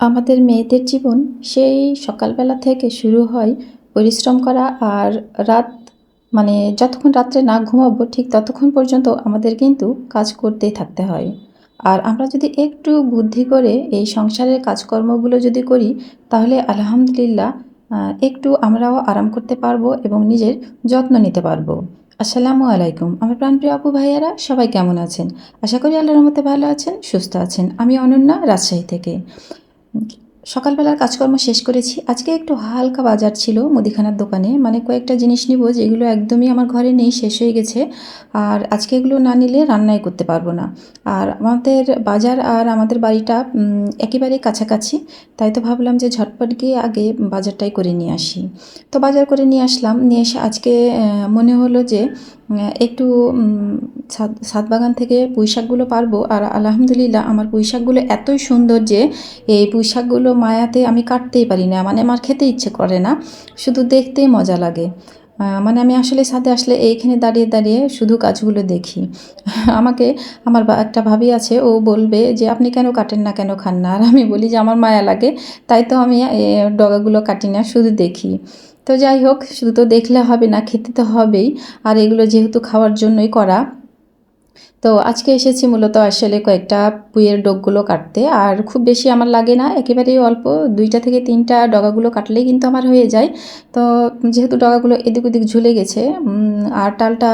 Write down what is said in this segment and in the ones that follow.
আমাদের মেয়েদের জীবন সেই সকালবেলা থেকে শুরু হয় পরিশ্রম করা আর রাত যতক্ষণ রাত্রে না ঘুমাবো ঠিক ততক্ষণ পর্যন্ত আমাদের কিন্তু কাজ করতেই থাকতে হয়। আর আমরা যদি একটু বুদ্ধি করে এই সংসারের কাজকর্মগুলো যদি করি তাহলে আলহামদুলিল্লাহ একটু আমরাও আরাম করতে পারবো এবং নিজের যত্ন নিতে পারবো। আসসালামু আলাইকুম আমার প্রাণপ্রিয় আপু ভাইয়ারা, সবাই কেমন আছেন? আশা করি আল্লাহর রহমতে ভালো আছেন, সুস্থ আছেন। আমি অনন্যা, রাজশাহী থেকে। সকালবেলার কাজকর্ম শেষ করেছি। আজকে একটু হালকা বাজার ছিল মুদিখানার দোকানে, কয়েকটা জিনিস নিব যেগুলো একদমই আমার ঘরে নেই, শেষ হয়ে গেছে। আর আজকে এগুলো না নিলে রান্নাই করতে পারবো না। আর আমাদের বাজার আর আমাদের বাড়িটা একেবারেই কাছাকাছি, তাই তো ভাবলাম যে ঝটপট গিয়ে আগে বাজারটাই করে নিয়ে আসি। তো বাজার করে নিয়ে আসলাম, নিয়ে এসে আজকে মনে হলো যে একটু ছাদ বাগান থেকে পুঁই শাকগুলো পারবো। আর আলহামদুলিল্লাহ আমার পুঁই শাকগুলো এতই সুন্দর যে এই পুঁই শাকগুলো মায়াতে আমি কাটতেই পারি না, আমার খেতে ইচ্ছে করে না, শুধু দেখতেই মজা লাগে। আমি আসলে ছাদে আসলে এইখানে দাঁড়িয়ে দাঁড়িয়ে শুধু গাছগুলো দেখি। আমাকে আমার একটা ভাবি আছে, ও বলবে যে আপনি কেন কাটেন না, কেন খান না? আর আমি বলি যে আমার মায়া লাগে, তাই তো আমি ডগাগুলো কাটি না, শুধু দেখি। তো যাই হোক, শুধু তো দেখলে হবে না, খেতে তো হবেই। আর এগুলো যেহেতু খাওয়ার জন্যই করা, তো আজকে এসেছি মূলত আসলে কয়েকটা পুঁইয়ের ডগাগুলো কাটতে। আর খুব বেশি আমার লাগে না, একেবারেই অল্প, 2টা থেকে 3টা ডগাগুলো কাটলেই কিন্তু আমার হয়ে যায়। তো যেহেতু ডগাগুলো এদিক ওদিক ঝুলে গেছে, আর টালটা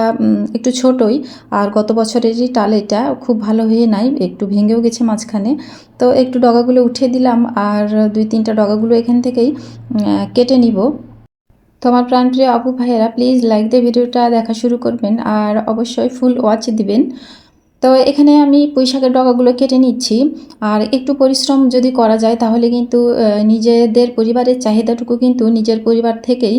একটু ছোটই, আর গত বছরেরই টাল, এটা খুব ভালো হয়ে নাই, একটু ভেঙেও গেছে মাঝখানে। তো একটু ডগাগুলো উঠিয়ে দিলাম, আর 2-3টা ডগাগুলো এখান থেকেই কেটে নিব। তো আমার প্রাণপ্রিয় আপু ভাইয়েরা, প্লিজ লাইক দিয়ে ভিডিওটা দেখা শুরু করবেন আর অবশ্যই ফুল ওয়াচ দিবেন। তো এখানে আমি পুঁই শাকের ডগাগুলো কেটে নিচ্ছি। আর একটু পরিশ্রম যদি করা যায় তাহলে কিন্তু নিজেদের পরিবারের চাহিদাটুকু কিন্তু নিজের পরিবার থেকেই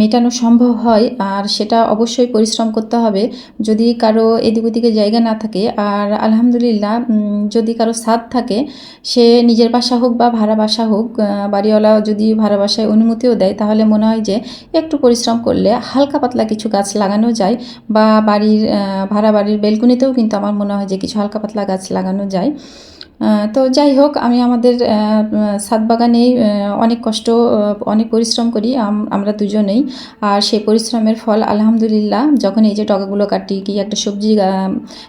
মেটানো সম্ভব হয়। আর সেটা অবশ্যই পরিশ্রম করতে হবে, যদি কারো এদিক ওদিকে জায়গা না থাকে। আর আলহামদুলিল্লাহ যদি কারো ছাদ থাকে, সে নিজের বাসা হোক বা ভাড়া বাসা হোক, বাড়িওয়ালা যদি ভাড়া বাসায় অনুমতিও দেয়, তাহলে মনে হয় যে একটু পরিশ্রম করলে হালকা পাতলা কিছু গাছ লাগানো যায়। বা ভাড়া বাড়ির বেলকুনিতেও কিন্তু আমার মনে হয় যে কিছু হালকা পাতলা গাছ লাগানো যায়। তো যাই হোক, আমি আমাদের ছাদ বাগানেই অনেক কষ্ট, অনেক পরিশ্রম করি আমরা দুজনেই। আর সেই পরিশ্রমের ফল আলহামদুলিল্লাহ, যখন এই যে টগাগুলো কাটি, কি একটা সবজি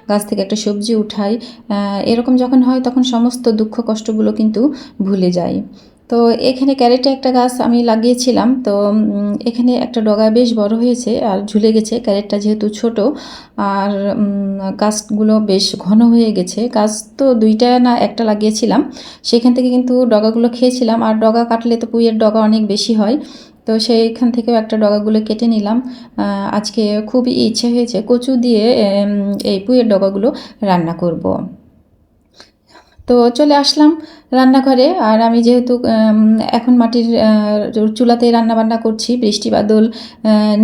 গাছ থেকে একটা সবজি উঠাই, এরকম যখন হয় তখন সমস্ত দুঃখ কষ্টগুলো কিন্তু ভুলে যায়। তো এখানে ক্যারেটে একটা গাছ আমি লাগিয়েছিলাম, তো এখানে একটা ডগা বেশ বড় হয়েছে আর ঝুলে গেছে, ক্যারেটটা যেহেতু ছোট। আর গাছগুলো বেশ ঘন হয়ে গেছে। গাছ তো 2টা না 1টা লাগিয়েছিলাম, সেখান থেকে কিন্তু ডগাগুলো খেয়েছিলাম। আর ডগা কাটলে তো পুঁইয়ের ডগা অনেক বেশি হয়, তো সেইখান থেকেও একটা ডগাগুলো কেটে নিলাম। আজকে খুবই ইচ্ছে হয়েছে কচু দিয়ে এই পুঁইয়ের ডগাগুলো রান্না করব। তো চলে আসলাম রান্নাঘরে। আর আমি যেহেতু এখন মাটির চুলাতে রান্নাবান্না করছি, বৃষ্টি বাদল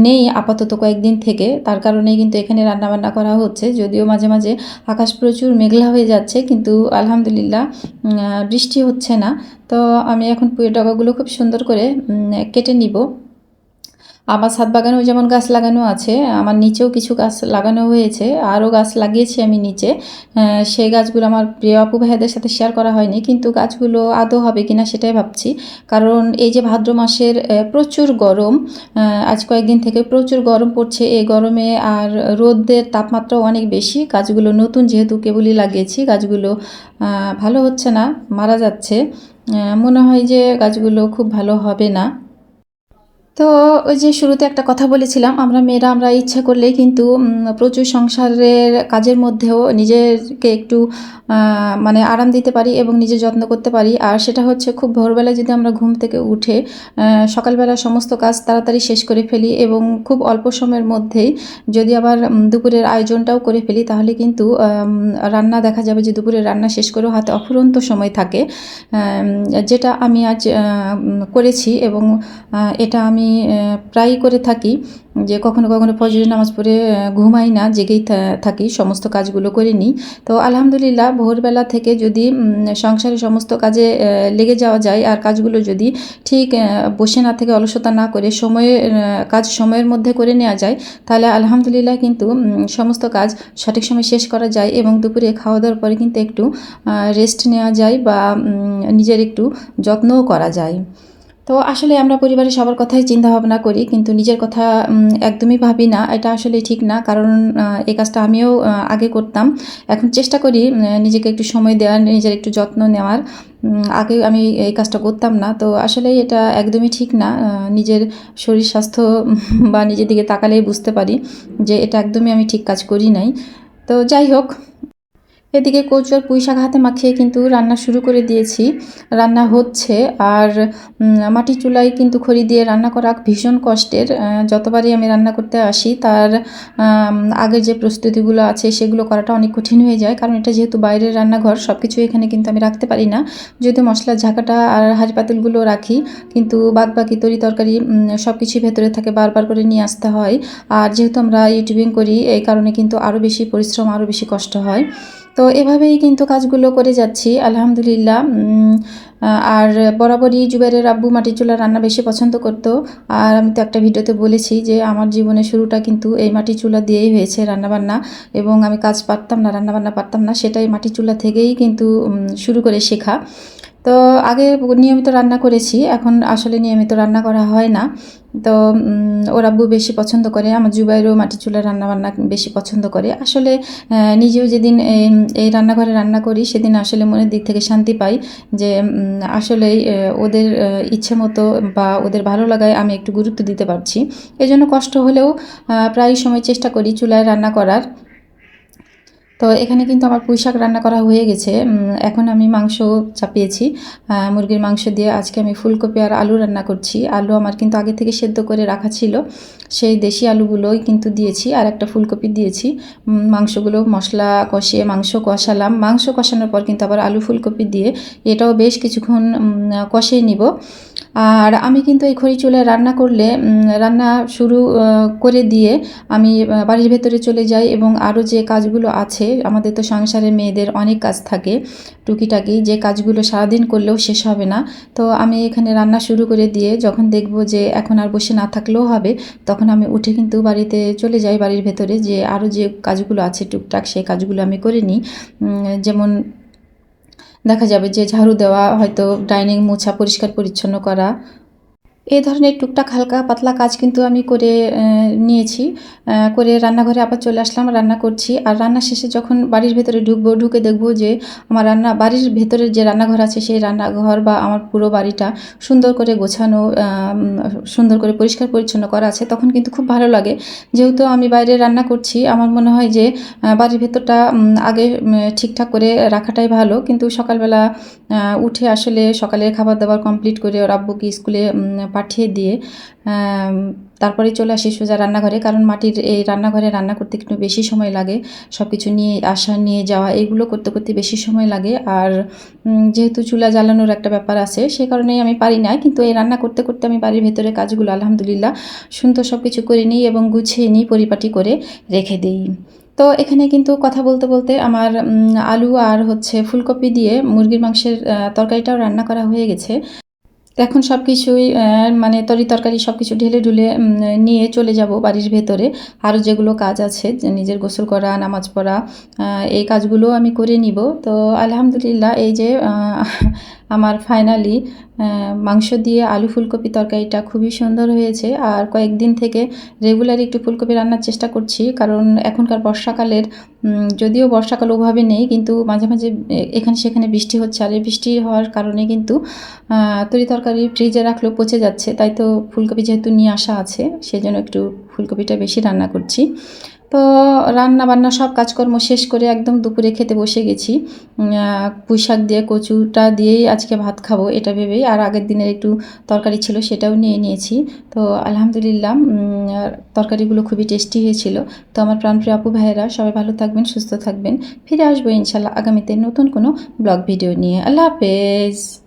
নেই আপাতত কয়েকদিন থেকে, তার কারণেই কিন্তু এখানে রান্নাবান্না করা হচ্ছে। যদিও মাঝে মাঝে আকাশ প্রচুর মেঘলা হয়ে যাচ্ছে, কিন্তু আলহামদুলিল্লাহ বৃষ্টি হচ্ছে না। তো আমি এখন পুঁইয়ের ডগাগুলো খুব সুন্দর করে কেটে নিব। আমার ছাদ বাগানেও যেমন গাছ লাগানো আছে, আমার নিচেও কিছু গাছ লাগানো হয়েছে, আরও গাছ লাগিয়েছি আমি নিচে। সেই গাছগুলো আমার প্রিয় আপু ভাইয়াদের সাথে শেয়ার করা হয়নি, কিন্তু গাছগুলো আদৌ হবে কিনা সেটাই ভাবছি। কারণ এই যে ভাদ্র মাসের প্রচুর গরম, আজ কয়েকদিন থেকে প্রচুর গরম পড়ছে, এই গরমে আর রোদের তাপমাত্রাও অনেক বেশি। গাছগুলো নতুন যেহেতু কেবলই লাগিয়েছি, গাছগুলো ভালো হচ্ছে না, মারা যাচ্ছে। মনে হয় যে গাছগুলো খুব ভালো হবে না। তো ওই যে শুরুতে একটা কথা বলেছিলাম, আমরা মেয়েরা আমরা ইচ্ছা করলেই কিন্তু প্রচুর সংসারের কাজের মধ্যেও নিজেকে একটু আরাম দিতে পারি এবং নিজের যত্ন করতে পারি। আর সেটা হচ্ছে খুব ভোরবেলায় যদি আমরা ঘুম থেকে উঠে সকালবেলা সমস্ত কাজ তাড়াতাড়ি শেষ করে ফেলি এবং খুব অল্প সময়ের মধ্যেই যদি আবার দুপুরের আয়োজনটাও করে ফেলি, তাহলে কিন্তু রান্না দেখা যাবে যে দুপুরের রান্না শেষ করেও হাতে অফুরন্ত সময় থাকে। যেটা আমি আজ করেছি এবং এটা আমি প্রায়ই করে থাকি যে কখনো কখনো ফজরের নামাজ পড়ে ঘুমাই না, জেগেই থাকি, সমস্ত কাজগুলো করে নিই। তো আলহামদুলিল্লাহ ভোরবেলা থেকে যদি সংসারের সমস্ত কাজে লেগে যাওয়া যায় আর কাজগুলো যদি ঠিক বসে না থেকে অলসতা না করে কাজ সময়ের মধ্যে করে নেওয়া যায়, তাহলে আলহামদুলিল্লাহ কিন্তু সমস্ত কাজ সঠিক সময় শেষ করা যায় এবং দুপুরে খাওয়া দাওয়ার পরে কিন্তু একটু রেস্ট নেওয়া যায় বা নিজের একটু যত্নও করা যায়। তো আসলে আমরা পরিবারের সবার কথাই চিন্তা ভাবনা করি, কিন্তু নিজের কথা একদমই ভাবি না। এটা আসলে ঠিক না, কারণ এই কাজটা আমিও আগে করতাম। এখন চেষ্টা করি নিজেকে একটু সময় দেওয়ার, নিজের একটু যত্ন নেওয়ার। আগে আমি এই কাজটা করতাম না। তো আসলে এটা একদমই ঠিক না। নিজের শরীর স্বাস্থ্য বা নিজের দিকে তাকালেই বুঝতে পারি যে এটা একদমই আমি ঠিক কাজ করি নাই। তো যাই হোক, এদিকে কচু আর পুঁই শাক হাতে মাখিয়ে কিন্তু রান্না শুরু করে দিয়েছি, রান্না হচ্ছে। আর মাটির চুলায় কিন্তু খড়ি দিয়ে রান্না করা ভীষণ কষ্টের। যতবারই আমি রান্না করতে আসি তার আগের যে প্রস্তুতিগুলো আছে সেগুলো করাটা অনেক কঠিন হয়ে যায়, কারণ এটা যেহেতু বাইরের রান্নাঘর, সব কিছু এখানে কিন্তু আমি রাখতে পারি না। যদিও মশলার ঝাঁকাটা আর হাঁড়ি পাতিলগুলো রাখি, কিন্তু বাদ বাকি তরি তরকারি সব কিছুই ভেতরে থাকে, বারবার করে নিয়ে আসতে হয়। আর যেহেতু আমরা ইউটিউবিং করি, এই কারণে কিন্তু আরও বেশি পরিশ্রম, আরও বেশি কষ্ট হয়। তো এভাবেই কিন্তু কাজগুলো করে যাচ্ছি আলহামদুলিল্লাহ। আর বরাবরই জুবাইরের আব্বু মাটির চুলার রান্না বেশি পছন্দ করতো। আর আমি তো একটা ভিডিওতে বলেছি যে আমার জীবনের শুরুটা কিন্তু এই মাটির চুলা দিয়েই হয়েছে রান্নাবান্না, এবং আমি কাজ পারতাম না, রান্নাবান্না পারতাম না, সেটাই মাটির চুলা থেকেই কিন্তু শুরু করে শেখা। তো আগে নিয়মিত রান্না করেছি, এখন আসলে নিয়মিত রান্না করা হয় না। তো ওর আব্বু বেশি পছন্দ করে, আমার জুবাইরও মাটির চুলার রান্নাবান্না বেশি পছন্দ করে। আসলে নিজেও যেদিন এই রান্নাঘরে রান্না করি সেদিন আসলে মনের দিক থেকে শান্তি পাই যে আসলেই ওদের ইচ্ছে মতো বা ওদের ভালো লাগায় আমি একটু গুরুত্ব দিতে পারছি। এজন্য কষ্ট হলেও প্রায় সময় চেষ্টা করি চুলায় রান্না করার। তো এখানে কিন্তু আমার পুঁই শাক রান্না করা হয়ে গেছে। এখন আমি মাংস চাপিয়েছি, মুরগির মাংস দিয়ে আজকে আমি ফুলকপি আর আলু রান্না করছি। আলু আমার কিন্তু আগে থেকে সেদ্ধ করে রাখা ছিল, সেই দেশি আলুগুলোই কিন্তু দিয়েছি, আর একটা ফুলকপি দিয়েছি। মাংসগুলো মশলা কষিয়ে মাংস কষালাম, মাংস কষানোর পর কিন্তু আবার আলু ফুলকপি দিয়ে এটাও বেশ কিছুক্ষণ কষিয়ে নিব। আর আমি কিন্তু এই খড়ি চুলায় রান্না করলে রান্না শুরু করে দিয়ে আমি বাড়ির ভেতরে চলে যাই, এবং আরও যে কাজগুলো আছে, আমাদের তো সংসারে মেয়েদের অনেক কাজ থাকে টুকিটাকি, যে কাজগুলো সারাদিন করলেও শেষ হবে না। তো আমি এখানে রান্না শুরু করে দিয়ে যখন দেখব যে এখন আর বসে না থাকলেও হবে, তখন আমি উঠে কিন্তু বাড়িতে চলে যাই, বাড়ির ভেতরে যে আরও যে কাজগুলো আছে টুকটাক সেই কাজগুলো আমি করে নিই। যেমন দেখা যাবে যে ঝাড়ু দেওয়া, হয়তো ডাইনিং মোছা, পরিষ্কার পরিচ্ছন্ন করা, এই ধরনের টুকটাক হালকা পাতলা কাজ কিন্তু আমি করে নিয়েছি। করে রান্নাঘরে আবার চলে আসলাম, রান্না করছি। আর রান্না শেষে যখন বাড়ির ভেতরে ঢুকবো, ঢুকে দেখবো যে আমার বাড়ির ভেতরের যে রান্নাঘর আছে সেই রান্নাঘর বা আমার পুরো বাড়িটা সুন্দর করে গোছানো, সুন্দর করে পরিষ্কার পরিচ্ছন্ন করা আছে, তখন কিন্তু খুব ভালো লাগে। যেহেতু আমি বাইরে রান্না করছি, আমার মনে হয় যে বাড়ির ভেতরটা আগে ঠিকঠাক করে রাখাটাই ভালো। কিন্তু সকালবেলা উঠে আসলে সকালের খাবার দাবার কমপ্লিট করে ওর আব্বুকে স্কুলে পাঠিয়ে দিয়ে তারপরে চলে আসি সোজা রান্নাঘরে, কারণ মাটির এই রান্নাঘরে রান্না করতে একটু বেশি সময় লাগে। সব কিছু নিয়ে আসা, নিয়ে যাওয়া, এইগুলো করতে করতে বেশি সময় লাগে। আর যেহেতু চুলা জ্বালানোর একটা ব্যাপার আছে, সে কারণেই আমি পারি না। কিন্তু এই রান্না করতে করতে আমি বাড়ির ভেতরে কাজগুলো আলহামদুলিল্লাহ সুন্দর সব কিছু করে নিই এবং গুছিয়ে নিই, পরিপাটি করে রেখে দিই। তো এখানে কিন্তু কথা বলতে বলতে আমার আলু আর হচ্ছে ফুলকপি দিয়ে মুরগির মাংসের তরকারিটাও রান্না করা হয়ে গেছে। তো এখন সব কিছুই মানে তরকারি সব কিছু ঢেলে ঢুলে নিয়ে চলে যাব বাড়ির ভেতরে। আরও যেগুলো কাজ আছে, নিজের গোসল করা, নামাজ পড়া, এই কাজগুলো আমি করে নিব। তো আলহামদুলিল্লাহ এই যে আমার ফাইনালি মাংস দিয়ে আলু ফুলকপি তরকারিটা খুবই সুন্দর হয়েছে। আর কয়েকদিন থেকে রেগুলার একটু ফুলকপি রান্নার চেষ্টা করছি, কারণ এখনকার বর্ষাকালের, যদিও বর্ষাকাল ওভাবে নেই, কিন্তু মাঝে মাঝে এখানে সেখানে বৃষ্টি হচ্ছে, আর এই বৃষ্টি হওয়ার কারণে কিন্তু তরকারি ফ্রিজে রাখলেও পচে যাচ্ছে। তাই তো ফুলকপি যেহেতু নিয়ে আসা আছে, সেজন্য একটু ফুলকপিটা বেশি রান্না করছি। তো রান্না বান্না সব কাজকর্ম শেষ করে একদম দুপুরে খেতে বসে গেছি। পুঁই শাক দিয়ে কচুটা দিয়েই আজকে ভাত খাবো এটা ভেবেই, আর আগের দিনের একটু তরকারি ছিল সেটাও নিয়ে নিয়েছি। তো আলহামদুলিল্লাহ তরকারিগুলো খুবই টেস্টি হয়েছিল। তো আমার প্রাণপ্রিয় আপু ভাইয়েরা সবাই ভালো থাকবেন, সুস্থ থাকবেন। ফিরে আসবো ইনশাল্লাহ আগামীতে নতুন কোনো ব্লগ ভিডিও নিয়ে। আল্লাহ হাফেজ।